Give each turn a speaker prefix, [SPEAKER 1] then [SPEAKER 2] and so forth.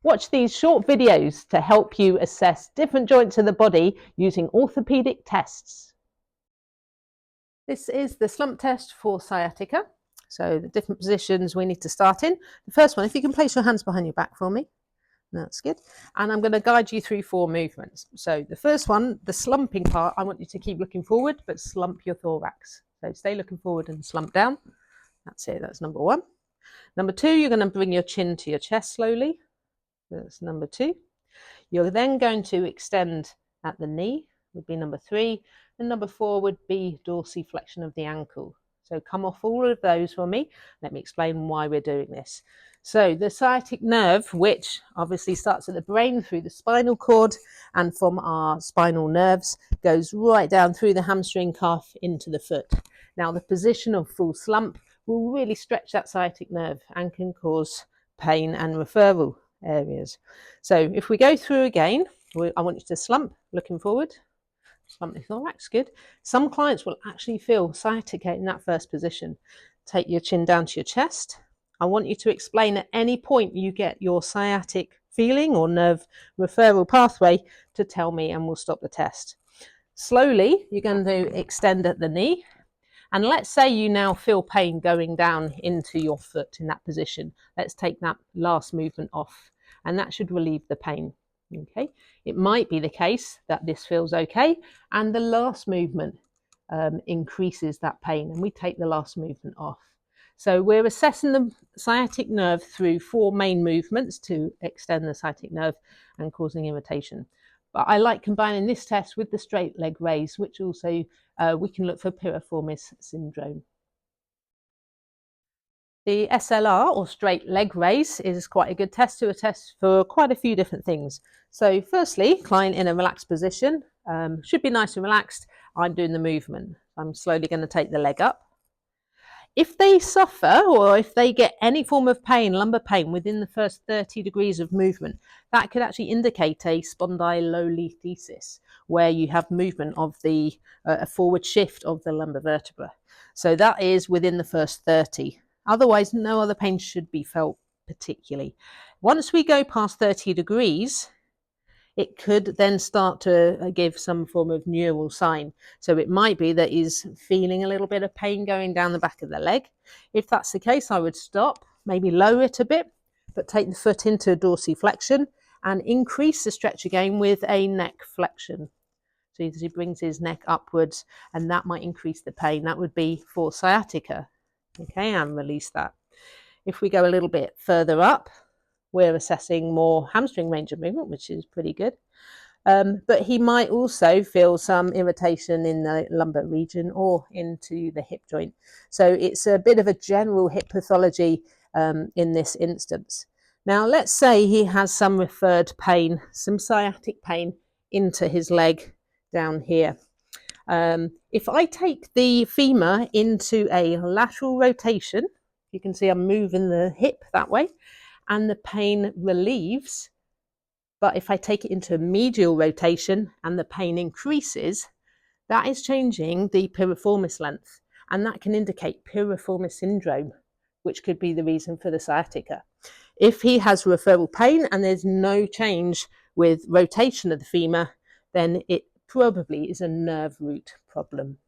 [SPEAKER 1] Watch these short videos to help you assess different joints of the body using orthopedic tests. This is the slump test for sciatica. So the different positions we need to start in. The first one, if you can place your hands behind your back for me. That's good. And I'm going to guide you through 4 movements. So the first one, the slumping part, I want you to keep looking forward, but slump your thorax. So stay looking forward and slump down. That's it. That's number 1. Number 2, you're going to bring your chin to your chest slowly. That's number 2. You're then going to extend at the knee, would be number 3. And number 4 would be dorsiflexion of the ankle. So come off all of those for me. Let me explain why we're doing this. So the sciatic nerve, which obviously starts at the brain through the spinal cord and from our spinal nerves, goes right down through the hamstring calf into the foot. Now the position of full slump will really stretch that sciatic nerve and can cause pain and referral areas. So if we go through again, I want you to slump, looking forward. Slump the thorax, good. Some clients will actually feel sciatica in that first position. Take your chin down to your chest. I want you to explain at any point you get your sciatic feeling or nerve referral pathway to tell me, and we'll stop the test. Slowly, you're going to extend at the knee. And let's say you now feel pain going down into your foot in that position. Let's take that last movement off, and that should relieve the pain. Okay, it might be the case that this feels okay, and the last movement increases that pain, and we take the last movement off. So we're assessing the sciatic nerve through 4 main movements to extend the sciatic nerve and causing irritation. But I like combining this test with the straight leg raise, which also we can look for piriformis syndrome. The SLR, or straight leg raise, is quite a good test to attest for quite a few different things. So firstly, client in a relaxed position, should be nice and relaxed. I'm doing the movement. I'm slowly going to take the leg up. If they suffer or if they get any form of pain, lumbar pain, within the first 30 degrees of movement, that could actually indicate a spondylolisthesis, where you have movement of the a forward shift of the lumbar vertebra. So that is within the first 30. Otherwise, no other pain should be felt particularly. Once we go past 30 degrees, it could then start to give some form of neural sign. So it might be that he's feeling a little bit of pain going down the back of the leg. If that's the case, I would stop, maybe lower it a bit, but take the foot into dorsiflexion and increase the stretch again with a neck flexion. So he brings his neck upwards, and that might increase the pain. That would be for sciatica. Okay, and release that. If we go a little bit further up, we're assessing more hamstring range of movement, which is pretty good. But he might also feel some irritation in the lumbar region or into the hip joint. So it's a bit of a general hip pathology in this instance. Now, let's say he has some referred pain, some sciatic pain into his leg down here. If I take the femur into a lateral rotation, you can see I'm moving the hip that way, and the pain relieves. But if I take it into a medial rotation and the pain increases, that is changing the piriformis length, and that can indicate piriformis syndrome, which could be the reason for the sciatica. If he has referral pain and there's no change with rotation of the femur, then it probably is a nerve root problem.